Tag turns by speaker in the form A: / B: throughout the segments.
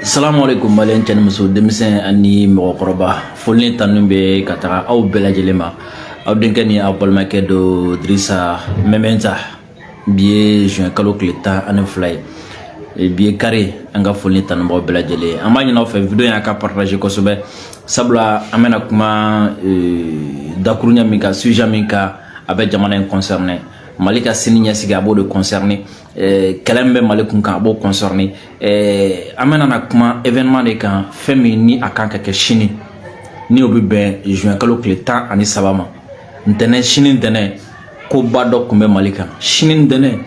A: Salamu alaikum malen cɛni muso denmisɛn ani mɔgɔkɔrɔba foli tanu bɛ ka taga aw bɛɛ lajɛlen ma aw denkɛ ni aw balimakɛ do Dirisa Mɛmɛnta bi ye juin kalo tile 12 ye bi ye kare an ka foli tanu b'aw bɛɛ lajɛlen an b'a ɲini aw fɛ video in ka partager kosɛbɛ sabula an bɛna kuma dakuruɲa min kan sujet min kan a bɛ jamana in concerné Mali ka sini ɲɛsigi a b'o de concerné kɛlɛ min bɛ Mali kun kan a b'o concerné an bɛna na kuma événement de kan fɛn min ni a kan ka kɛ sini ni o bɛ bɛn juin kalo tile 13 ma ntɛnɛn sini ntɛnɛn ko ba dɔ kun bɛ Mali kan sini ntɛnɛn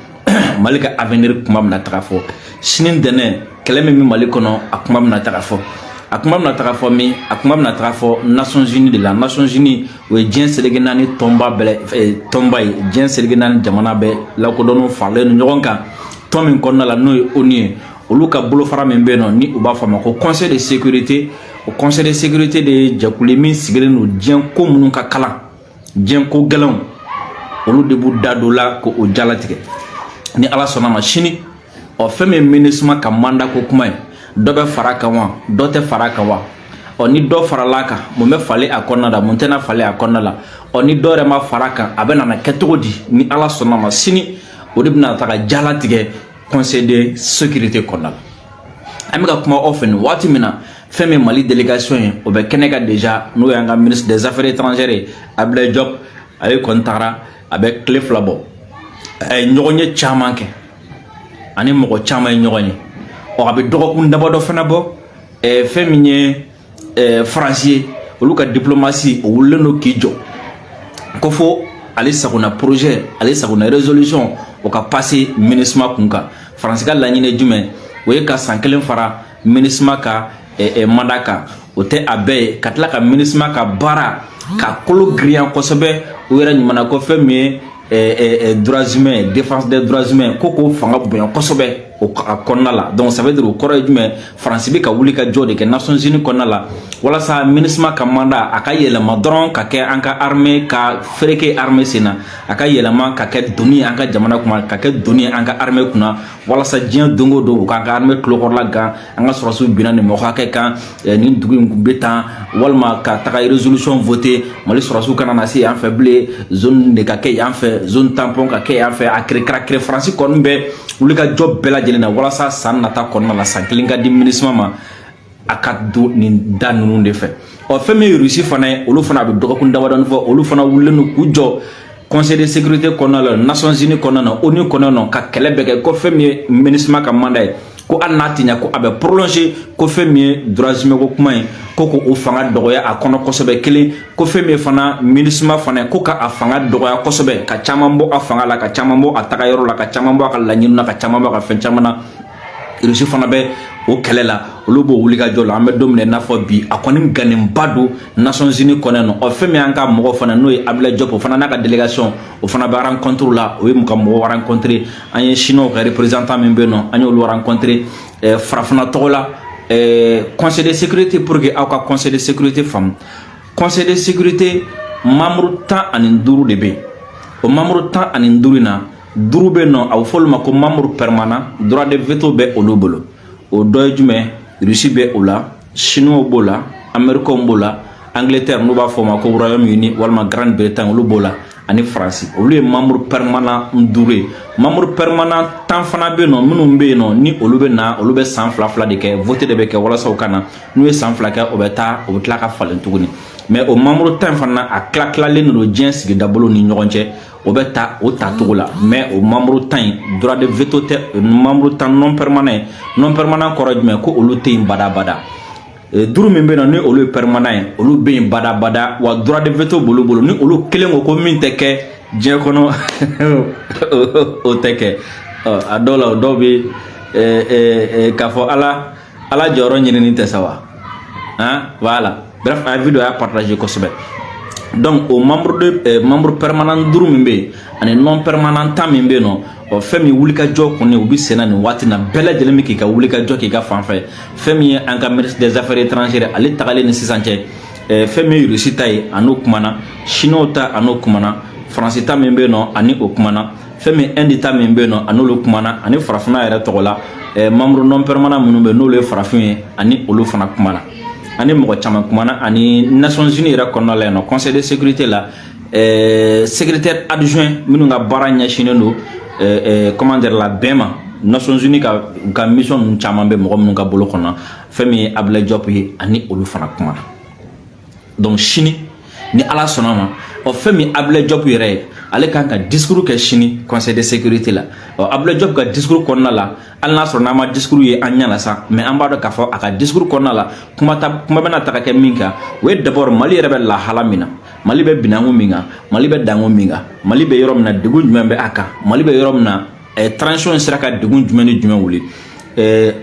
A: Mali ka avenir kuma bɛna taga fɔ sini ntɛnɛn kɛlɛ min bɛ Mali kɔnɔ a kuma bɛna taga fɔ a kuma bɛna taga fɔ min a kuma bɛna taga fɔ Nations Unies de la Nations Unies o ye diɲɛ seleke naani tɔnba tɔnba ye diɲɛ seleke naani jamana bɛɛ lakodɔnnenw faralen no ɲɔgɔn kan tɔn min kɔnɔna la n'o ye ONU ye olu ka bolofara min bɛ yen nɔ ni u b'a fɔ a ma ko Conseil de sécurité o Conseil de sécurité de ye jɛkulu min sigilen don diɲɛ ko minnu ka kalan diɲɛ ko gɛlɛnw olu de b'u da don la ko o jalatigɛ ni Ala sɔnna ma sini fɛn min MINUSMA ka mandat ko kuma ye dɔ bɛ fara kan wa dɔ tɛ fara kan wa ni dɔ farala kan mun bɛ falen a kɔnɔna la mun tɛna falen a kɔnɔna la ni dɔ yɛrɛ ma fara kan a bɛ nana kɛ cogo di ni Ala sɔnna ma sini o de bɛna taga jalatigɛ Conseil de sécurité kɔnɔna la an bɛ ka kuma aw fɛ nin waati min na fɛn min Mali délégation ye o bɛ kɛnɛ kan déjà n'o y'an ka ministre des affaires étrangères ye Abdoulaye Diop ale kɔni tagara a bɛ tile 2 bɔ a ye ɲɔgɔn ye caman kɛ ani mɔgɔ caman ye ɲɔgɔn ye a bɛ dɔgɔkun daba dɔ fana bɔ fɛn min ye Faransi ye olu ka diplomatie o wulilen don k'i jɔ ko fo ale sagona projet ale sagona résolution o ka passer MINUSMA kun kan Faransi ka laɲini ye jumɛn o ye ka san 1 fara MINUSMA ka mandat kan o tɛ a bɛɛ ye ka tila ka MINUSMA ka baara ka kolo girinya kosɛbɛ o yɛrɛ ɲumana ko fɛn min ye droits humains défense des droits humains ko k'o fanga bonya kosɛbɛ o kɔnɔna la donc ça veut dire o kɔrɔ ye jumɛn Faransi bɛ ka wuli ka jɔ de kɛ Nations Unies kɔnɔna la walasa MINUSMA ka mandat a ka yɛlɛma dɔrɔn ka kɛ an ka armée ka fereke armée sen na a ka yɛlɛma ka kɛ doni ye an ka jamana kunna ka kɛ doni ye an ka armée kunna walasa diɲɛ don o don u k'an ka armée tulokɔrɔla gan an ka sɔrɔsiw binna nin mɔgɔ hakɛ kan nin dugu in bɛ tan walima ka taga résolution voter Mali sɔrɔsiw kana na se yan fɛ bilen zone de ka kɛ yan fɛ zone tampon ka kɛ yan fɛ a kere Faransi kɔni bɛ wuli ka jɔ bɛɛ lajɛlen na walasa san nata kɔnɔna la san 1 ka di MINUSMA ma a ka don nin da ninnu de fɛ fɛn min ye Russie fana ye olu fana a bɛ dɔgɔkun damadɔni fɔ olu fana wulilen don k'u jɔ Conseil de sécurité kɔnɔna la Nations Unies kɔnɔna na ONU kɔnɔna na ka kɛlɛ bɛɛ kɛ ko fɛn min ye MINUSMA ka mandat ye ko hali n'a tɛ ɲɛ ko a bɛ prolonger ko fɛn min ye droits humains ko kuma ye ko k'o fanga dɔgɔya a kɔnɔ kosɛbɛ kelen ko fɛn min ye fana MINUSMA fana ko ka a fanga dɔgɔya kosɛbɛ ka caman bɔ a fanga la ka caman bɔ a tagayɔrɔ la ka caman bɔ a ka laɲini na ka caman bɔ a ka fɛn caman na Russie fana bɛ o kɛlɛ la olu b'o wuli ka jɔ la an bɛ don min na i n'a fɔ bi a kɔni ganenba don Nations Unies kɔnɔ na fɛn min y'an ka mɔgɔ fana n'o ye Abdoulaye Diop o fana n'a ka délégation o fana bɛ rencontre la o ye mun ka mɔgɔw rencontre an ye chinois ka représentant min bɛ yen nɔ an y'olu rencontre farafina tɔgɔ la Conseil de sécurité pour que aw ka Conseil de sécurité faamu Conseil de sécurité membre 15 de bɛ yen o membre 15 na 5 bɛ yen nɔ a bɛ fɔ olu ma ko membre permanent droit de veto bɛ olu bolo o dɔ ye jumɛn Russie bɛ o la chinois b'o la américains b'o la Angleterre n'u b'a fɔ o ma ko Royaume-Uni walima Grande-Bretagne olu b'o la ani Faransi olu ye membre permanent 5 ye membre permanent 10 fana bɛ yen nɔ minnu bɛ yen nɔ ni olu bɛ na olu bɛ san 2 de kɛ vote de bɛ kɛ walasa u ka na n'u ye san 2 kɛ o bɛ tila ka falen tuguni mais o membre 10 fana a tilalen don diɲɛ sigida bolo ni ɲɔgɔn cɛ o bɛ taa o tacogo la mais o membre 10 in droit de veto tɛ membre 10 non permanent kɔrɔ jumɛn ko olu tɛ yen badabada 5 min bɛ yen nɔ ni olu ye permanent ye olu bɛ yen badabada wa droit de veto bolo ni olu kelen ko ko min tɛ kɛ diɲɛ kɔnɔ o tɛ kɛ a dɔw la o dɔw bɛ k'a fɔ ala jɔyɔrɔ ɲinini tɛ sa wa voilà bref a video y'a partager kosɛbɛ donc o membre permanent 5 min bɛ yen ani non permanent 10 min bɛ yen nɔ fɛn min wuli ka jɔ kɔni u bɛ sen na nin waati na bɛɛ lajɛlen bɛ k'i ka wuli ka jɔ k'i ka fan fɛ fɛn min ye an ka ministre des affaires étrangères ale tagalen ni sisan cɛ fɛn min ye Russie ta ye a n'o kumana chinois ta a n'o kumana Faransi ta min bɛ yen nɔ ani o kumana femi un état min be no anolu kumana ani farafina yɛrɛ tɔgɔ la membre non permanent minnu be n'olu ye farafin ye ani olu fana kumana ani mɔgɔ caman kumana ani Nations Unies yɛrɛ kɔnɔna la yen nɔ Conseil de sécurité la secrétaire adjoint minnu ka baara ɲɛsinnen don comment dire la bɛn ma Nations Unies ka mission ninnu caman bɛ mɔgɔ minnu ka bolo kɔnɔ fɛn min ye Abdoulaye Diop ye ani olu fana kumana donc sini ni ala sɔnna ma fɛn min Abdoulaye Diop yɛrɛ ye ale kan ka discours kɛ sini Conseil de sécurité la Abdoulaye Diop ka discours kɔnɔna la hali n'a sɔrɔ n'a ma discours ye an ɲɛna sa mais an b'a dɔn k'a fɔ a ka discours kɔnɔna la kuma bɛna taga kɛ min kan o ye d'abord Mali yɛrɛ bɛ lahala min na Mali bɛ binangu min kan Mali bɛ dangu min kan Mali bɛ yɔrɔ min na degun jumɛn bɛ a kan Mali bɛ yɔrɔ min na transition sera ka degun jumɛn ni jumɛn wuli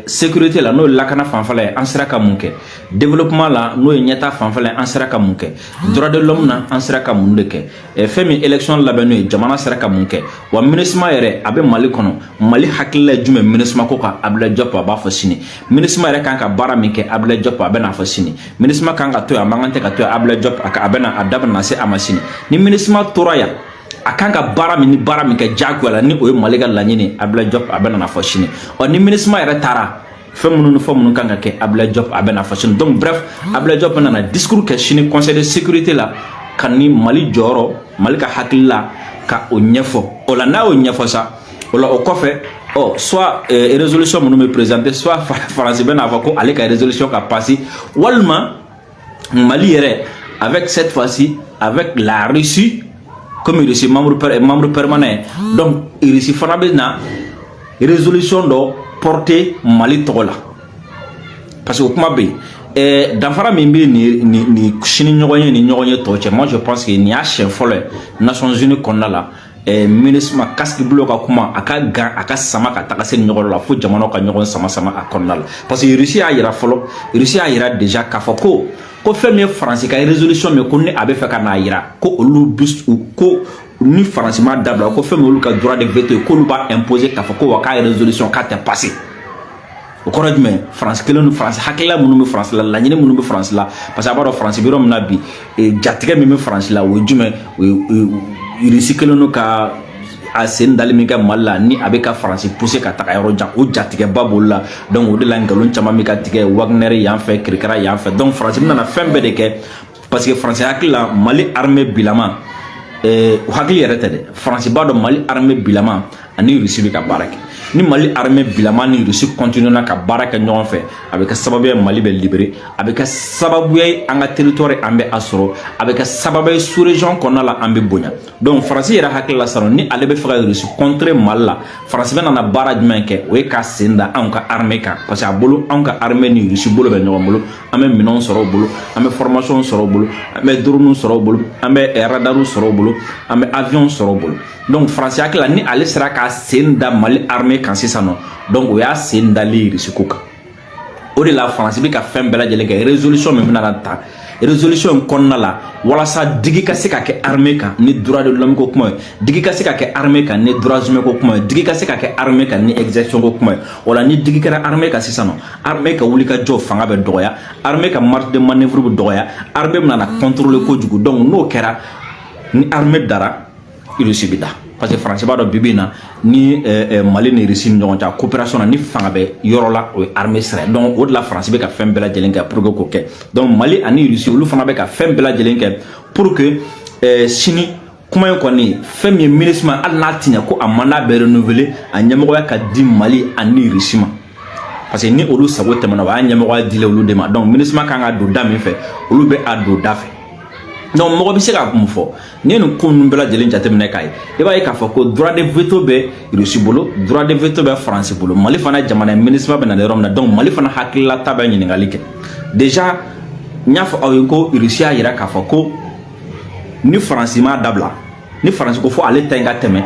A: sécurité la n'o ye lakana fanfɛla ye an sera ka mun kɛ développement la n'o ye ɲɛta fanfɛla ye an sera ka mun kɛ droit de l'homme na an sera ka mun de kɛ fɛn min élection labɛn n'o ye jamana sera ka mun kɛ wa MINUSMA yɛrɛ a bɛ Mali kɔnɔ Mali hakilila ye jumɛn MINUSMA ko kan Abdoulaye Diop a b'a fɔ sini MINUSMA yɛrɛ kan ka baara min kɛ Abdoulaye Diop a bɛ n'a fɔ sini MINUSMA kan ka to yen a man kan tɛ ka to yen Abdoulaye Diop a da bɛ na se a ma sini ni MINUSMA tora yan a kan ka baara min kɛ jagoya la ni o ye Mali ka laɲini Abdoulaye Diop a bɛ na fɔ sini ni MINUSMA yɛrɛ taara fɛn minnu ni fɛn minnu kan ka kɛ Abdoulaye Diop a bɛ na fɔ sini donc bref Abdoulaye Diop nana discours kɛ sini Conseil de sécurité la ka ni Mali jɔyɔrɔ Mali ka hakili la ka o ɲɛfɔ o la n'a y'o ɲɛfɔ sa o la o kɔfɛ soit résolution minnu bɛ présenter soit faransi bɛ n'a fɔ ko ale ka résolution ka passer walima Mali yɛrɛ avec cette fois-ci avec la Russie comme Russie membre permanent donc Russie fana bɛ na résolution dɔ porter Mali tɔgɔ la parce que o kuma bɛ yen danfara min bɛ ni sini ɲɔgɔn ye ni ɲɔgɔn ye tɔ cɛ moi je pense que nin y'a siɲɛ fɔlɔ ye Nations Unies kɔnɔna la MINUSMA casque bleu ka kuma a ka gan a ka sama ka taga se ɲɔgɔn la fo jamanaw ka ɲɔgɔn sama a kɔnɔna la parce que Russie y'a yira fɔlɔ Russie y'a yira déjà k'a fɔ ko fɛn min ye faransi ka résolution min ko ni a bɛ fɛ ka n'a yira ko olu ko ni faransi ma dabila ko fɛn min olu ka droit de veto ye k'olu b'a imposer k'a fɔ ko wa k'a résolution k'a tɛ passer o kɔrɔ jumɛn faransi kelen ni faransi hakilila minnu bɛ faransi la laɲini minnu bɛ faransi la parce que a b'a dɔn faransi bɛ yɔrɔ min na bi jatigɛ min bɛ faransi la o ye jumɛn o ye Russie kelen no ka a sen dali min kɛ Mali la ni a bɛ ka faransi pousser ka taga yɔrɔ jan o jatigɛba b'olu la donc o de la nkalon caman bɛ ka tigɛ Wagner yan fɛ kirikara yan fɛ donc faransi bɛna fɛn bɛɛ de kɛ parce que faransi hakili la Mali armée bilama o hakili yɛrɛ tɛ dɛ faransi b'a dɔn Mali armée bilama ani Russie bɛ ka baara kɛ ni Mali armée bilama ni Russie continuera ka baara kɛ ɲɔgɔn fɛ a bɛ kɛ sababu ye Mali bɛ libéré a bɛ kɛ sababu ye an ka territoire an bɛ a sɔrɔ a bɛ kɛ sababu ye sous région kɔnɔna la an bɛ bonya donc faransi yɛrɛ hakili la sisan ni ale bɛ fɛ ka Russie contrer Mali la faransi bɛ nana baara jumɛn kɛ o ye ka sen da anw ka armée kan parce que a bolo anw ka armée ni Russie bolo bɛ ɲɔgɔn bolo an bɛ minɛnw sɔrɔ o bolo an bɛ formation sɔrɔ o bolo an bɛ drone sɔrɔ o bolo an bɛ radar sɔrɔ o bolo an bɛ avion sɔrɔ o bolo donc faransi hakili la ni ale sera ka sen da Mali armée kan sisan nɔ donc o y'a sen dali Russie ko kan o de la faransi bɛ ka fɛn bɛɛ lajɛlen kɛ résolution min bɛna ta résolution in kɔnɔna la walasa digi ka se ka kɛ armée kan ni droit de l'homme ko kuma ye digi ka se ka kɛ armée kan ni droits humains ko kuma ye digi ka se ka kɛ armée kan ni exécution ko kuma ye o la ni digi kɛra armée kan sisan nɔ armée ka wuli ka jɔ fanga bɛ dɔgɔya armée ka marge de manœuvre bɛ dɔgɔya armée bɛna na contrôler kojugu donc n'o kɛra ni armée dara Russie bɛ da parce que faransi b'a dɔn bi bi in na ni Mali ni Russie ni ɲɔgɔn cɛ coopération na ni fanga bɛ yɔrɔ la o ye armée sira ye donc o de la faransi bɛ ka fɛn bɛɛ lajɛlen kɛ pour que k'o kɛ donc Mali ani Russie olu fana bɛ ka fɛn bɛɛ lajɛlen kɛ pour que sini kuma in kɔni fɛn min ye MINUSMA hali n'a ti ɲɛ ko a mandat bɛ renouveler a ɲɛmɔgɔya ka di Mali ani Russie ma parce que ni olu sago tɛmɛna o y'a ɲɛmɔgɔya dila olu de ma donc MINUSMA kan ka don da min fɛ olu bɛ a don da fɛ donc mɔgɔ bɛ se ka mun fɔ ni nin ko ninnu bɛɛ lajɛlen jateminɛ k'a ye i b'a ye k'a fɔ ko droit de veto bɛ Russie bolo droit de veto bɛ faransi bolo Mali fana jamana MINUSMA bɛ na yɔrɔ min na donc Mali fana hakilila ta bɛ ɲininkali kɛ déjà n y'a fɔ aw ye ko Russie y'a yira k'a fɔ ko ni faransi m'a dabila ni faransi ko fɔ ale ta in ka tɛmɛ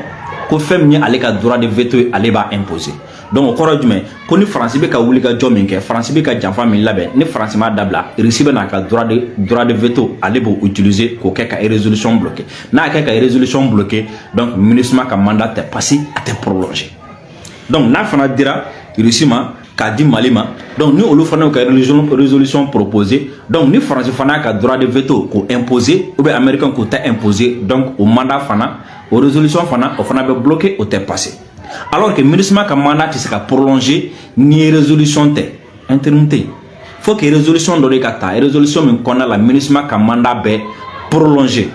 A: ko fɛn min ye ale ka droit de veto ye ale b'a imposer donc o kɔrɔ jumɛn ko ni faransi bɛ ka wuli ka jɔ min kɛ faransi bɛ ka janfa min labɛn ni faransi m'a dabila Russie bɛ n'a ka droit de veto ale b'o utiliser k'o kɛ ka résolution bloquer n'a kɛ ka résolution bloquer donc MINUSMA ka mandat tɛ passer a tɛ prolonger donc n'a fana dira Russie ma k'a di Mali ma donc ni olu fana y'u ka résolution proposer donc ni faransi fana y'a ka droit de veto k'o imposer ou bien américain k'o ta imposer donc o mandat fana o résolution fana o fana bɛ bloqué o tɛ passé alors que MINUSMA ka mandat tɛ se ka prolonger ni résolution tɛ intérim tɛ faut que résolution dɔ de ka ta résolution min kɔnɔna la MINUSMA ka mandat bɛ prolonger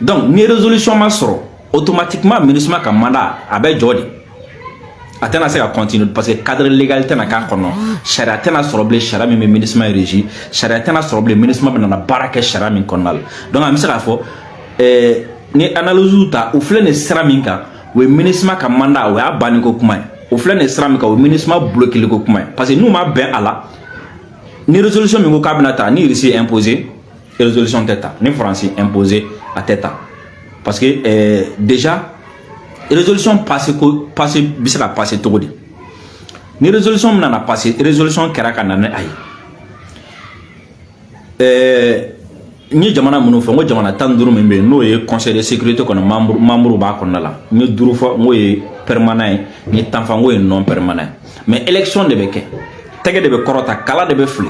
A: donc ni résolution ma sɔrɔ automatiquement MINUSMA ka mandat a bɛ jɔ de a tɛna se ka continuer parce que cadre légal tɛna k'a kɔnɔ sariya tɛna sɔrɔ bilen sariya min bɛ MINUSMA régi sariya tɛna sɔrɔ bilen MINUSMA bɛ nana baara kɛ sariya min kɔnɔna la donc an bɛ se k'a fɔ ni analyse ta u filɛ nin sira min kan o ye MINUSMA ka mandat o y'a banni ko kuma ye o filɛ nin sira min kan o ye MINUSMA bloqué ko kuma ye parce que n'u ma bɛn a la ni résolution min ko k'a bɛna ta ni Russie imposé résolution tɛ ta ni France imposé a tɛ ta parce que déjà résolution passé bɛ se ka passé cogo di ni résolution min nana passé résolution kɛra ka na ni a ye n ye jamana minnu fɔ n ko jamana 15 min bɛ yen n'o ye conseil de sécurité kɔnɔ membre b'a kɔnɔna la n ye 5 fɔ n ko ye permanent ye n ye 10 fɔ n ko ye non permanent ye mais élection de bɛ kɛ tɛgɛ de bɛ kɔrɔta kala de bɛ fili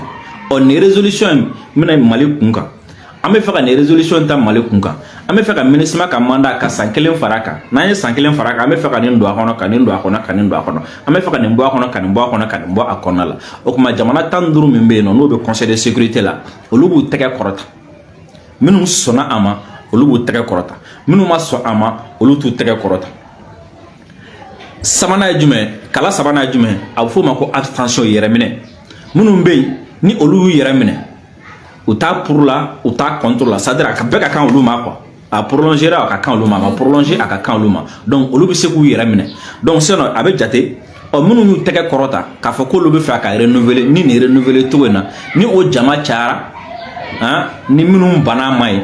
A: ɔ nin résolution in bɛna Mali kun kan an bɛ fɛ ka nin résolution ta Mali kun kan an bɛ fɛ ka MINUSMA ka mandat ka san 1 fara kan n'an ye san 1 fara kan an bɛ fɛ ka nin don a kɔnɔ ka nin don a kɔnɔ ka nin don a kɔnɔ an bɛ fɛ ka nin bɔ a kɔnɔ ka nin bɔ a kɔnɔ ka nin bɔ a kɔnɔna la o kuma jamana 15 min bɛ yen n'o bɛ conseil de sécurité la olu b'u tɛgɛ kɔrɔta minnu sɔnna a ma olu b'u tɛgɛ kɔrɔta minnu ma sɔn a ma olu t'u tɛgɛ kɔrɔta sabanan ye jumɛn kala sabanan ye jumɛn a bɛ f'o ma ko abstention yɛrɛ minɛ minnu bɛ yen ni olu y'u yɛrɛ minɛ u t'a pour la u t'a contre la c'est à dire a ka bɛɛ ka kan olu ma quoi a prolonger a ka kan olu ma a ma prolonger a ka kan olu ma donc olu bɛ se k'u yɛrɛ minɛ donc sinon a bɛ jate minnu y'u tɛgɛ kɔrɔta k'a fɔ k'olu bɛ fɛ ka renouveler ni nin renouveler cogo in na ni o jama cayara ni minnu banna ma ye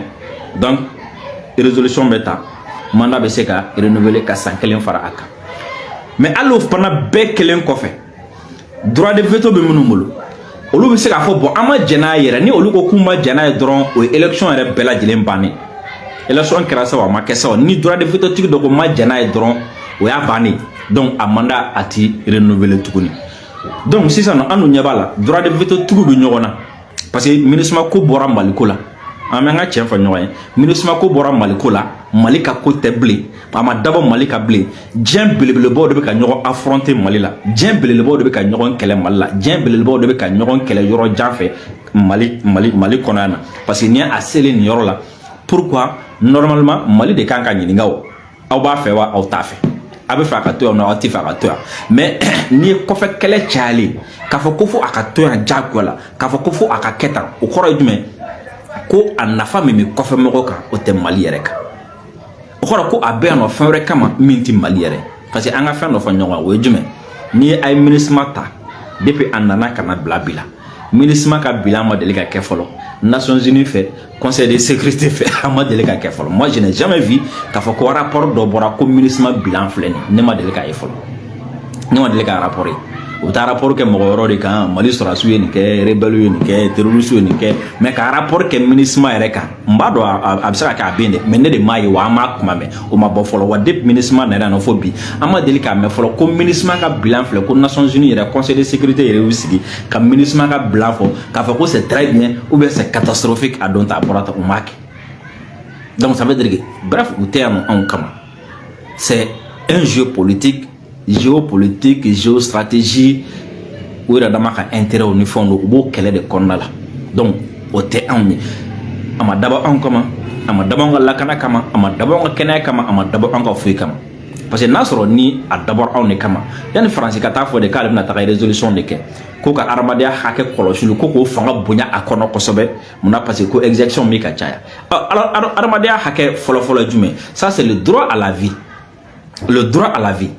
A: donc résolution bɛ ta mandat bɛ se ka renouveler ka san 1 fara a kan mais hali o fana bɛɛ kelen kɔfɛ droit de veto bɛ minnu bolo olu bɛ se k'a fɔ bon an ma jɛn n'a ye yɛrɛ ni olu ko k'u ma jɛn n'a ye dɔrɔn o ye élection yɛrɛ bɛɛ lajɛlen bannen élection kɛra sa wa a ma kɛ sa wa ni droit de veto tigi dɔ ko ma jɛn n'a ye dɔrɔn o y'a bannen donc a mandat a ti renouveler tuguni donc sisan an dun ɲɛ b'a la droit de veto tigiw bɛ ɲɔgɔn na parce que MINUSMA ko bɔra Mali ko la an bɛ an ka tiɲɛ fɔ ɲɔgɔn ye MINUSMA ko bɔra Mali ko la Mali ka ko tɛ bilen a ma dabɔ Mali ka bilen diɲɛ belebelebaw de bɛ ka ɲɔgɔn affronter Mali la diɲɛ belebelebaw de bɛ ka ɲɔgɔn kɛlɛ Mali la diɲɛ belebelebaw de bɛ ka ɲɔgɔn kɛlɛ yɔrɔ jan fɛ Mali kɔnɔ yan na parce que ni a selen nin yɔrɔ la pourquoi normalement Mali de kan ka ɲininka o aw b'a fɛ wa aw t'a fɛ a bɛ fɛ a ka to yan aw tɛ fɛ a ka to yan mais n'i ye kɔfɛ kɛlɛ cayalen k'a fɔ ko fo a ka to yan diyagoya la k'a fɔ ko fo a ka kɛ tan o kɔrɔ ye jumɛn ko a nafa min bɛ kɔfɛ mɔgɔw kan o tɛ Mali yɛrɛ kan o kɔrɔ ko a bɛ yan nɔ fɛn wɛrɛ kama min tɛ Mali yɛrɛ parce que an ka fɛn dɔ fɔ ɲɔgɔn o ye jumɛn ni a ye MINUSMA ta depuis a nana ka na bila bi la MINUSMA ka bilan ma deli ka kɛ fɔlɔ Nations Unies fɛ Conseil de sécurité fɛ a ma deli ka kɛ fɔlɔ moi je n'ai jamais vu k'a fɔ ko rapport dɔ bɔra ko MINUSMA bilan filɛ nin ne ma deli k'a ye fɔlɔ ne ma deli ka rapport ye u taa rapport kɛ mɔgɔ wɛrɛw de kan Mali sɔrɔdasiw ye nin kɛ rebelles ye nin kɛ terroristes ye nin kɛ mais ka rapport kɛ MINUSMA yɛrɛ kan n b'a dɔn a bɛ se ka kɛ a bɛ yen dɛ mais ne de m'a ye wa an m'a kuma mɛn o ma bɔ fɔlɔ wa depuis MINUSMA nana yan nɔ fo bi an ma deli k'a mɛn fɔlɔ ko MINUSMA ka bilan filɛ ko Nations Unies yɛrɛ Conseil de sécurité yɛrɛ y'u sigi ka MINUSMA ka bilan fɔ k'a fɔ ko c'est très bien ou bien c'est catastrophique a don ta a bɔra ta u m'a kɛ donc ça veut dire que bref u tɛ yan nɔ anw kama c'est un jeu politique géopolitique géostratégie u yɛrɛ dama ka intérêt ni fɛnw don u b'o kɛlɛ de kɔnɔna la donc o tɛ anw ye a ma dabɔ anw kama a ma dabɔ an ka lakana kama a ma dabɔ an ka kɛnɛya kama a ma dabɔ an ka foyi kama parce que n'a sɔrɔ ni a dabɔra anw de kama yanni Faransi ka taa fɔ de k'ale bɛna taga résolution de kɛ ko ka adamadenya hakɛ kɔlɔsili ko k'o fanga bonya a kɔnɔ kosɛbɛ munna parce que ko exaction min ka caya alors adamadenya hakɛ fɔlɔfɔlɔ jumɛn ça c'est le droit à la vie le droit à la vie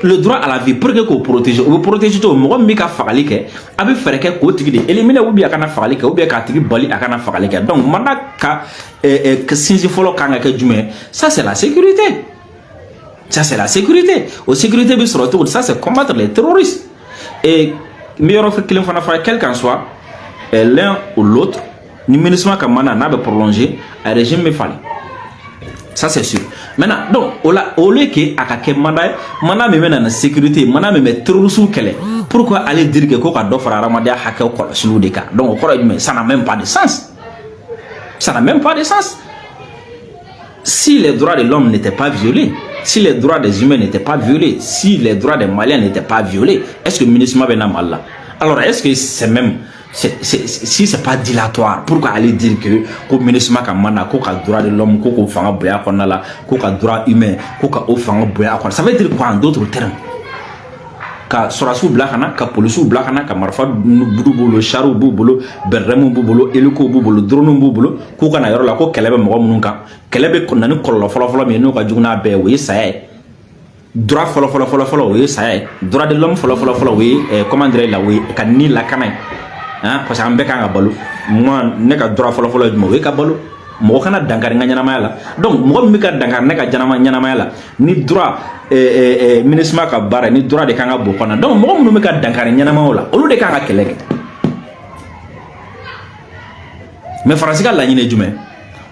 A: le droit à la vie pour que k'o protéger o bɛ protéger cogo mɔgɔ min bɛ ka fagali kɛ a bɛ fɛɛrɛ kɛ k'o tigi de éliminer ou bien a kana fagali kɛ ou bien k'a tigi bali a kana fagali kɛ donc mandat ka sinsin fɔlɔ kan ka kɛ jumɛn ça c'est la sécurité ça c'est la sécurité o sécurité bɛ sɔrɔ cogo di ça c'est combattre les terroristes et n bɛ yɔrɔ kelen fana fɔ quel qu'en soit l'un ou l'autre ni MINUSMA ka mandat n'a bɛ prolonger a régime bɛ falen ça c'est sûr maintenant donc au lieu que a ka kɛ mandat min bɛ na na sécurité mandat min bɛ terroristes kɛlɛ pourquoi aller dire que ko ka dɔ fara adamadenya hakɛw kɔlɔsiliw de kan donc o kɔrɔ ye jumɛn ça n'a même pas de sens ça n'a même pas de sens Si les droits de l'homme n'étaient pas violés, si les droits des humains n'étaient pas violés, si les droits des Maliens n'étaient pas violés, est-ce que le MINUSMA ben mal là? Alors est-ce que c'est même, si c'est pas dilatoire, pourquoi aller dire que le MINUSMA a mana, qu'il y a droit de l'homme, qu'il y a boya qu'on a là, qu'il y a droit humain, qu'il y a boya qu'on a, ça veut dire quoi en d'autres termes? Ka sorasu blakana, ka polisu blakana, ka marfa bulu charu bulu, berremu bulu, eluko bulu, drone bulu, ko kana yoro la ko kelebe mo mun kan kelebe ko nani kollo folo mi no ka jugna be wi saye droit folo wi saye droit de l'homme folo wi comment dire la wi ka ni la kana hein parce que ambe kan ga balu mo ne ka droit folo mo wi ka balu mo kana dankari nga nyana mala donc mo mi ka dankar ne ka janama nyana mala ni droit MINUSMA ka bara ni droit de kanga bokona donc mo mo mi ka dankari nyana mala olu de kanga keleke mais français ka la nyine jume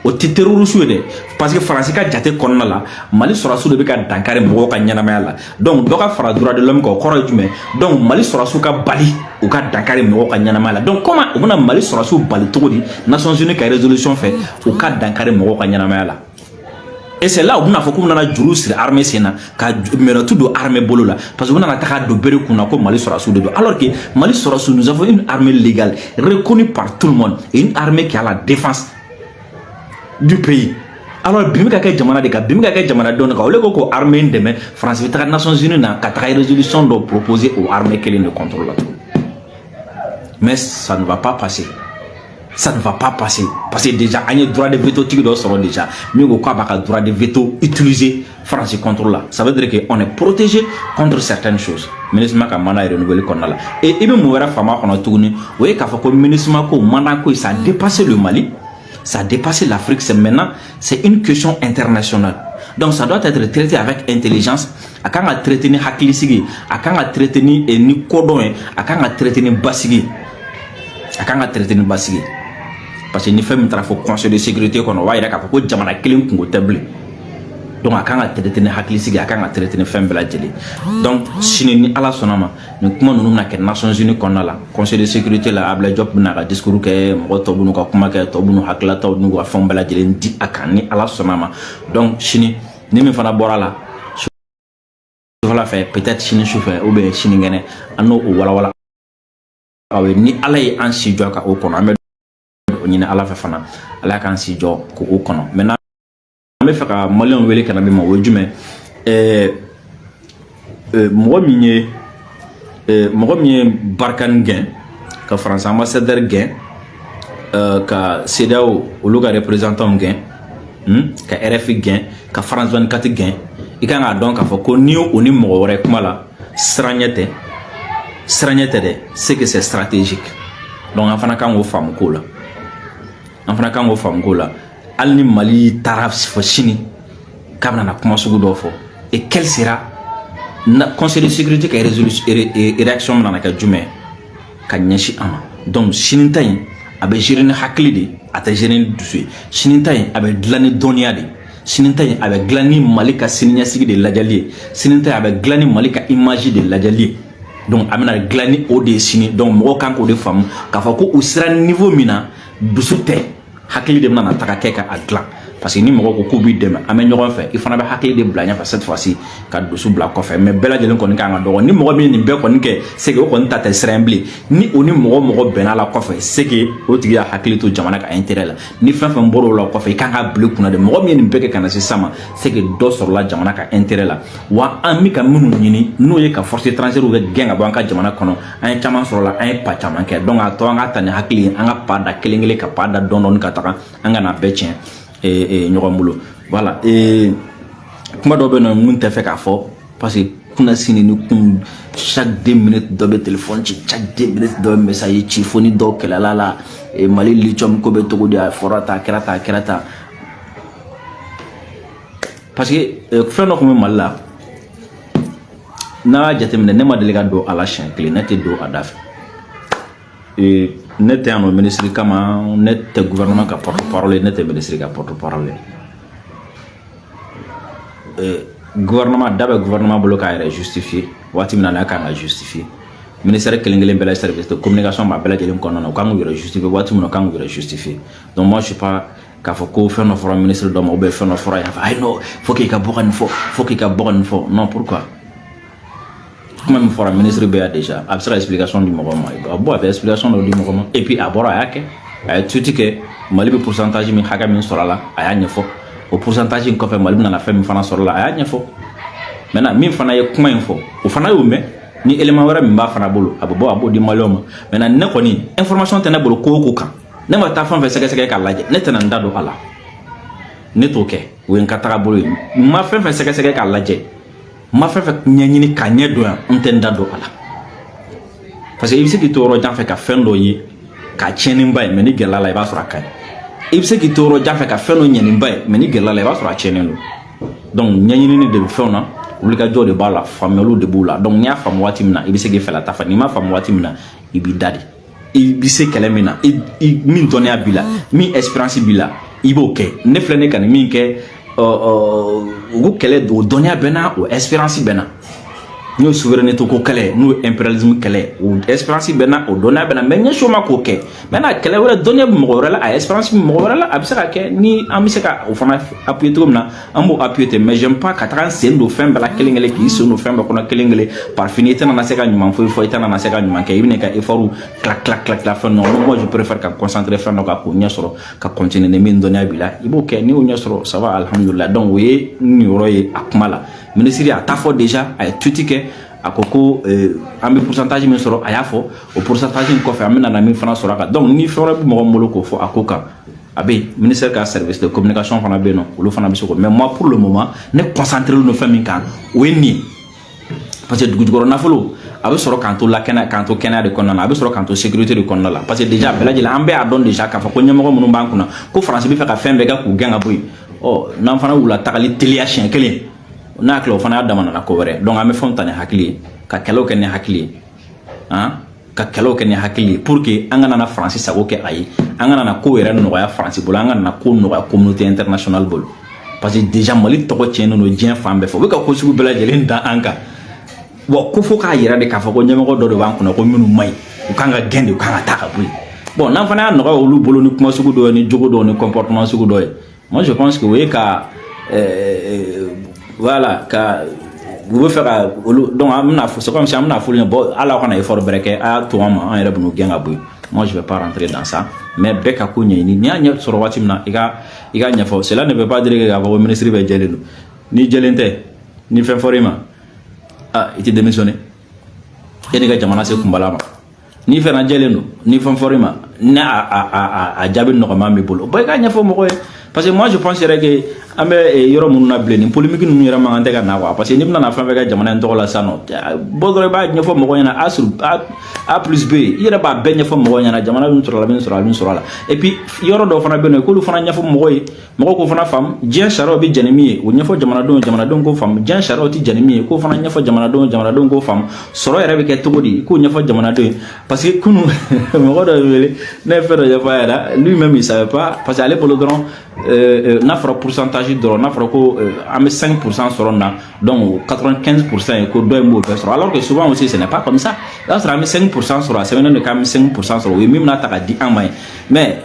A: o ti terroriste de parce que français ka jate konna la mali sorasu de be ka dankari mo ka nyana mala donc do ka fara droit de l'homme ko koro jume donc mali sorasu ka bali ou ka dankari mo ka nyana mala donc comment on a mali sorasu bali todi Nations Unies ka résolution fait ou ka dankari mo ka nyana mala. Et c'est là où on a fait qu'on a juru sur armée sena ka mena tout de armée bolo là parce que on a attaqué de bere qu'on a comme Mali sorasu de alors que Mali sorasu nous avons une armée légale reconnue par tout le monde et une armée qui a la défense du pays. Alors bimika ka jamana de ka bimika ka jamana don ka ole ko armée ndeme France vitra Nations Unies na ka résolution do proposer aux armées qu'elle ne contrôle là. Mais ça ne va pas passer. Ça ne va pas passer parce que déjà il y a droit de veto qui doit sortir déjà mieux quoi pas droit de veto utilisé France contrôle là ça veut dire que on est protégé contre certaines choses MINUSMA ka mana renouvelé qu'on a là et même on verra fama qu'on a tourné vous voyez qu'à fois que MINUSMA ko mana ko ça a dépassé le Mali ça a dépassé l'Afrique c'est maintenant c'est une question internationale donc ça doit être traité avec intelligence à quand à traiter ni hakili sigi à quand à traiter ni cordon à quand à traiter ni basigi à quand à traiter ni basigi parce que ni fait un conseil de sécurité qu'on va y aller pour que jamana kelen kungo table donc a kan ka traiter ni hakili sigi a kan ka traiter ni fɛn bɛɛ lajɛlen donc sini ni ala sɔnna ma ni kuma ninnu bɛna kɛ Nations Unies kɔnɔna la conseil de sécurité la Ablaye Diop bɛna ka discours kɛ mɔgɔ tɔw bɛn'u ka kuma kɛ tɔw bɛn'u hakilataw n'u ka fɛnw bɛɛ lajɛlen di a kan ni ala sɔnna ma donc sini ni min fana bɔra la sufɛla fɛ peut-être sini sufɛ ou bien sini kɛnɛ an n'o walawala aw ye ni ala ye an si jɔ ka o kɔnɔ an bɛ ɲini ala fɛ fana ala k'an si jɔ ko o kɔnɔ maintenant an bɛ fɛ ka maliyɛnw wele ka na bi ma o ye jumɛn mɔgɔ min ye Barkhane gɛn ka France ambassadeur gɛn ka CEDEAO olu ka représentant gɛn ka RFI gɛn ka France 24 gɛn i kan k'a dɔn k'a fɔ ko ni o ni mɔgɔ wɛrɛ kuma la siranɲɛ tɛ dɛ c'est que c'est stratégique donc an fana kan k'o faamu ko la an fana kan k'o faamu ko la hali ni Mali taara fɔ sini k'a bɛna na kuma sugu dɔ fɔ et quel sera conseil de sécurité ka réaction min nana kɛ jumɛn ka ɲɛsin a ma donc sini ta in a bɛ gérer ni hakili de a tɛ gérer ni dusu ye sini ta in a bɛ dilan ni dɔnniya de sini ta in a bɛ dilan ni Mali ka siniɲɛsigi de lajɛli ye sini ta in a bɛ dilan ni Mali ka image de lajɛli ye donc a bɛna dilan ni o de ye sini donc mɔgɔw kan k'o de faamu k'a fɔ ko u sera niveau min na dusu tɛ hakili de bɛna na taga kɛ ka a dilan parce que ni mɔgɔ ko k'u b'i dɛmɛ an bɛ ɲɔgɔn fɛ i fana bɛ hakili de bila ɲɛfɛ cette fois-ci ka dusu bila kɔfɛ mais bɛɛ lajɛlen kɔni kan ka dɔgɔ ni mɔgɔ min nin bɛɛ kɔni kɛ c'est que o kɔni ta tɛ siran bilen ni o ni mɔgɔ bɛnna la kɔfɛ c'est que o tigi y'a hakili to jamana ka intérêt la ni fɛn fɛn bɔra o la kɔfɛ i kan ka bila i kunna de mɔgɔ min ye nin bɛɛ kɛ ka na se sisan ma c'est que dɔ sɔrɔla jamana ka intérêt la wa an bɛ ka minnu ɲini n'o ye ka force étrangère bɛ gɛn ka bɔ an ka jamana kɔnɔ an ye caman sɔrɔ la an ye pa caman kɛ donc a tɔ an ka ta ni hakili ye an ka pa da kelen kelen ka pa da dɔɔni ka taga an ka na bɛɛ tiɲɛ ɲɔgɔn bolo voilà kuma dɔ bɛ yen nɔ mun tɛ fɛ k'a fɔ parce que kuna sini ni kun chaque 2 minutes dɔ bɛ téléphone ci chaque 2 minutes dɔ bɛ message ci fo ni dɔw kɛlɛla la Mali lithium ko bɛ cogo di a fɔra ta a kɛra ta parce que fɛn dɔ kun bɛ Mali la n'a y'a jateminɛ ne ma deli ka don a la siɲɛ kelen ne tɛ don a da fɛ ne tɛ yan nɔ ministre kama ne tɛ gouvernement ka porte-parole ne tɛ ministre ka porte-parole gouvernement da bɛ gouvernement bolo k'a yɛrɛ justifier waati min na n'a kan ka justifier ministère kelen kelen bɛɛ la service de communication b'a bɛɛ lajɛlen kɔnɔna na u kan k'u yɛrɛ justifier waati min na u kan k'u yɛrɛ justifier donc moi je suis pas k'a fɔ ko fɛn dɔ fɔra ministre dɔ ma ou bien fɛn dɔ fɔra yan fɛ ayi non faut qu'il ka bɔ ka nin fɔ faut qu'il ka bɔ ka nin fɔ non pourquoi kuma min fɔra ministre bɛ yan déjà a bɛ se ka explication di mɔgɔ ma a bɔ a bɛ explication dɔ di mɔgɔ ma et puis a bɔra a y'a kɛ a ye tuuti kɛ Mali bɛ pourcentage min hakɛ min sɔrɔ a la a y'a ɲɛfɔ o pourcentage in kɔfɛ Mali bɛna fɛn min fana sɔrɔ la a y'a ɲɛfɔ maintenant min fana ye kuma in fɔ o fana y'o mɛn ni élément wɛrɛ min b'a fana bolo a bɛ bɔ a b'o di maliyɛnw ma maintenant ne kɔni information tɛ ne bolo ko o ko kan ne ma taa fɛn fɛn sɛgɛsɛgɛ k'a lajɛ ne tɛna n da don a la ne t'o kɛ o ye n ka tagabolo ye n ma fɛn fɛn sɛgɛsɛgɛ k'a lajɛ n ma fɛn fɛn ɲɛɲini k'a ɲɛ dɔn yan n tɛ n da don a la parce que i bɛ se k'i to yɔrɔ jan fɛ ka fɛn dɔ ye k'a tiɲɛniba ye mais ni gɛrɛla la i b'a sɔrɔ a ka ɲi i bɛ se k'i to yɔrɔ jan fɛ ka fɛn dɔ ɲɛniba ye mais ni gɛrɛla la i b'a sɔrɔ a tiɲɛnen don donc ɲɛɲinini de bɛ fɛnw na wulikajɔ de b'a la faamuyaliw de b'u la donc n'i y'a faamu waati min na i bɛ se k'i fɛla ta fɛ n'i ma faamu waati min na i b'i da de i bɛ se kɛlɛ min na min dɔnniya b'i la min expérience b'i la i b'o kɛ ne filɛ ne ka nin min kɛ u ko kɛlɛ o dɔnniya bɛ na o expérience bɛ na n'o ye souveraineté ko kɛlɛ n'o ye impérialisme kɛlɛ o expérience bɛ na o dɔnniya bɛ na mais ɲɛsiw ma k'o kɛ maintenant kɛlɛ wɛrɛ dɔnniya bɛ mɔgɔ wɛrɛ la a expérience bɛ mɔgɔ wɛrɛ la a bɛ se ka kɛ ni an bɛ se ka o fana appuyer cogo min na an b'o appuyer ten mais j'aime pas ka taga n sen don fɛn bɛɛ la kelen kelen k'i sen don fɛn bɛɛ kɔnɔ kelen kelen par fini i tɛna se ka ɲuman foyi fɔ i tɛna se ka ɲuman kɛ i bɛna ka effort clac clac clac clac fɛn dɔ moi je préfère ka concentrer fɛn dɔ kan k'o ɲɛ sɔrɔ ka continuer ni min dɔnniya b'i la i b'o kɛ n'i y'o ɲɛ sɔrɔ ça va alhamdulillah donc o ye nin yɔrɔ ye a kuma la ministre a t'a fɔ déjà a ye tuuti kɛ a ko ko an bɛ pourcentage min sɔrɔ a y'a fɔ o pourcentage in kɔfɛ an bɛna min fana sɔrɔ a kan donc ni fɛn wɛrɛ bɛ mɔgɔ min bolo k'o fɔ a ko kan a bɛ yen ministère ka service de communication fana bɛ yen nɔ olu fana bɛ se k'o mais moi pour le moment ne concentré don fɛn min kan o ye nin ye parce que dugujukɔrɔ nafolo a bɛ sɔrɔ k'an to lakɛnɛ k'an to kɛnɛya de kɔnɔna la a bɛ sɔrɔ k'an to sécurité de kɔnɔna la parce que déjà bɛɛ lajɛlen an bɛɛ y'a dɔn déjà k'a fɔ ko ɲɛmɔgɔ minnu b'an kunna ko faransi bɛ fɛ ka fɛn bɛɛ kɛ k'u gɛn ka bɔ yen ɔ n'an fana wula tagali teliya siɲɛ kelen n'a tila o fana y'a damana ko wɛrɛ donc an bɛ fɛnw ta ni hakili ye ka kɛlɛw kɛ ni hakili ye ka kɛlɛw kɛ ni hakili ye pour que an kana na faransi sago kɛ a ye an kana na ko yɛrɛ nɔgɔya faransi bolo an kana na ko nɔgɔya communauté internationale bolo parce que déjà mali tɔgɔ tiɲɛnen don diɲɛ fan bɛɛ fɛ u bɛ ka ko sugu bɛɛ lajɛlen da an kan wa ko fo k'a yɛrɛ de k'a fɔ ko ɲɛmɔgɔ dɔ de b'an kunna ko minnu man ɲi u kan ka gɛn de u kan ka taa ka bɔ yen bon n'an fana y'a nɔgɔya olu bolo ni kuma sugu dɔ ye ni jogo dɔ ni comportement sugu dɔ ye moi je pense que o ye ka voilà ka u bɛ fɛ ka olu donc an bɛna fɔ c'est comme si an bɛna f'olu ɲɛna bon ala kana effort bɛrɛ kɛ a y'a to an ma an yɛrɛ bɛn'u gɛn ka bɔ yen moi je vais pas rentrer dans ça mais bɛɛ ka ko ɲɛɲini n'i y'a ɲɛ sɔrɔ waati min na i ka ɲɛfɔ cela ne veut pas dire k'a fɔ ko ministre bɛɛ jɛlen don ni jɛlen tɛ ni fɛn fɔra i ma i tɛ démissionner e ni ka jamana se kunbala ma ni fɛnɛ jɛlen don ni fɛn fɔra i ma ni a jaabi nɔgɔman b'i bolo bon i ka ɲɛfɔ mɔgɔ ye parce que moi je pense yɛrɛ que an bɛ yɔrɔ minnu na bilen nin polémique ninnu yɛrɛ man kan tɛ ka na quoi parce que n'i bɛna fɛn fɛn kɛ jamana in tɔgɔ la sisan nɔ bɔ dɔrɔn i b'a ɲɛfɔ mɔgɔ ɲɛna A plus B i yɛrɛ b'a bɛɛ ɲɛfɔ mɔgɔ ɲɛna jamana min sɔrɔ la min sɔrɔ la min sɔrɔ la et puis yɔrɔ dɔw fana bɛ yen nɔ k'olu fana ɲɛfɔ mɔgɔ ye mɔgɔ k'o fana faamu diɲɛ sariyaw bɛ jɛn ni min ye o ɲɛfɔ jamanadenw jamanadenw k'o faamu diɲɛ sariyaw tɛ jɛn ni min ye k'o fana ɲɛfɔ jamanadenw jamanadenw k'o faamu sɔrɔ yɛrɛ bɛ kɛ cogo di k'o ɲɛfɔ jamanadenw ye parce que kunu mɔgɔ dɔ bɛ wele ne ye fɛn dɔ ɲɛfɔ a yɛrɛ lui même il savait pas parce que ale bolo dɔrɔn n'a fɔra pourcentage dɔrɔn n'a fɔra ko an bɛ 5% sɔrɔ na donc 95% ye ko dɔ in b'o bɛɛ sɔrɔ alors que souvent aussi ce n'est pas comme ça i b'a sɔrɔ an bɛ 5% sɔrɔ a sɛbɛnnen don k'an bɛ 5% sɔrɔ o ye min bɛna ta ka di an ma ye mais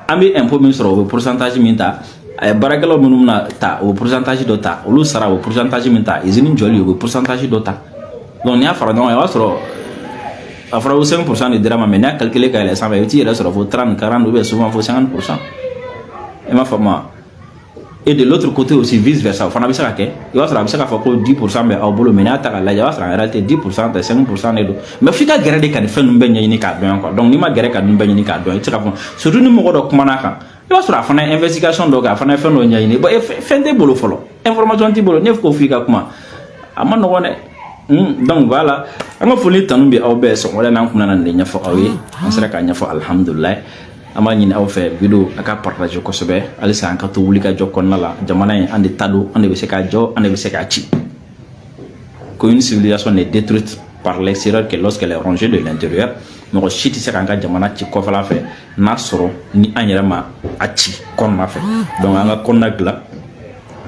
A: an bɛ impôt min sɔrɔ o bɛ pourcentage min ta a ye baarakɛlaw minnu bɛna ta o bɛ pourcentage dɔ ta olu sara o bɛ pourcentage min ta usine jɔli o bɛ pourcentage dɔ ta donc n'i y'a fara ɲɔgɔn kan i b'a sɔrɔ a fɔra ko 5% de dira ma mais n'i y'a calculé ka yɛlɛ sanfɛ i bɛ t'i yɛrɛ sɔrɔ fo 30 40 ou bien souvent fo 50%. I m'a faamu et de l'autre côté aussi vice versa o fana bɛ se ka kɛ i b'a sɔrɔ a bɛ se k'a fɔ ko 10% bɛ aw bolo mais n'i y'a ta k'a lajɛ i b'a sɔrɔ en réalité 10% tɛ 5% de don mais f'i ka gɛrɛ de ka nin fɛn ninnu bɛɛ ɲɛɲini k'a dɔn quoi donc n'i ma gɛrɛ ka ninnu bɛɛ ɲini k'a dɔn i tɛ se ka fɔ surtout ni mɔgɔ dɔ kumana kan i b'a sɔrɔ a fana ye investigation dɔ kɛ a fana ye fɛn dɔ ɲɛɲini bon fɛn t'e bolo fɔlɔ information t'i bolo n'i ko f'i ka kuma a ma nɔgɔn dɛ donc voilà an ka foli tanu bɛ aw bɛɛ sɔgɔmada n'an kun nana nin de ɲɛfɔ aw ye an sera k'a ɲɛfɔ alhamdulilayi an b'a ɲini aw fɛ video a ka partage kosɛbɛ halisa an ka to wuli ka jɔ kɔnɔna la jamana in an de ta don an de bɛ se k'a jɔ an de bɛ se k'a ci ko une civilisation n'est détruite par l'extérieur que lorsqu'elle est rongée de l'intérieur mɔgɔ si tɛ se k'an ka jamana ci kɔfɛla fɛ n'a sɔrɔ ni an yɛrɛ ma a ci kɔnɔna fɛ donc an ka kɔnɔna dilan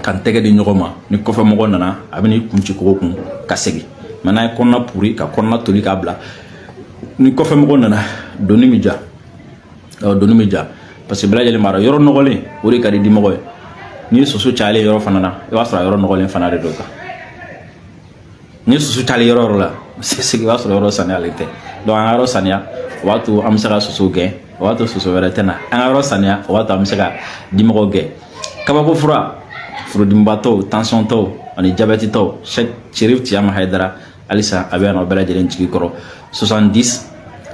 A: k'an tɛgɛ di ɲɔgɔn ma ni kɔfɛ mɔgɔ nana a bɛ n'i kun ci kogo kun ka segin mais n'an ye kɔnɔna puri ka kɔnɔna toli k'a bila ni kɔfɛ mɔgɔ nana doni mi ja doni mi ja parce que bɛɛ lajɛlen b'a dɔn yɔrɔ nɔgɔlen o de ka di dimɔgɔ ye n'i ye soso cayalen yɔrɔ fana na i b'a sɔrɔ a yɔrɔ nɔgɔlen fana de don kan n'i ye soso cayalen yɔrɔ la c'est i b'a sɔrɔ yɔrɔ saniyalen tɛ donc an ka yɔrɔ saniya o b'a to an bɛ se ka soso gɛn o b'a to soso wɛrɛ tɛ na an ka yɔrɔ saniya o b'a to an bɛ se ka dimɔgɔ gɛn kabako fura furudimibatɔw tension tɔw ani jabɛti tɔw Cherif Tiyama Haidara halisa a bɛ yan nɔ bɛɛ lajɛlen jigi kɔrɔ 70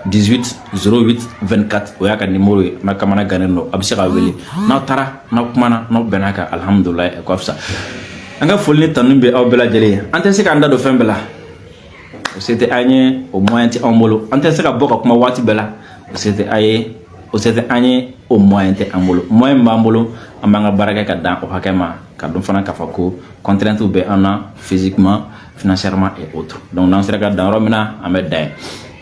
A: 18 08 24 o y'a ka numéro ye n'a kamana gannen don a bɛ se k'a wele n'aw taara n'aw kumana n'aw bɛnna kan alhamdulilayi a ka fisa an ka foli ni tanu bɛ aw bɛɛ lajɛlen ye an tɛ se k'an da don fɛn bɛɛ la o se tɛ an ye o moyen tɛ anw bolo an tɛ se ka bɔ ka kuma waati bɛɛ la o se tɛ an ye o se tɛ an ye o moyen tɛ an bolo moyen b'an bolo an b'an ka baara kɛ ka dan o hakɛ ma ka dɔn fana k'a fɔ ko contrainte bɛ an na physiquement financièrement et autres donc n'an sera ka dan yɔrɔ min na an bɛ dan ye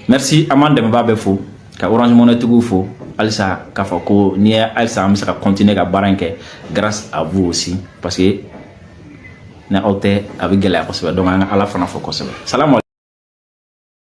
A: merci an b'an dɛmɛbaa bɛɛ fo ka Orange Money tigiw fo halisa k'a fɔ ko n'i ye halisa an bɛ se ka continuer ka baara in kɛ grâce à vous aussi parce que ni aw tɛ a bɛ gɛlɛya kosɛbɛ donc an ka Ala fana fo kosɛbɛ salamu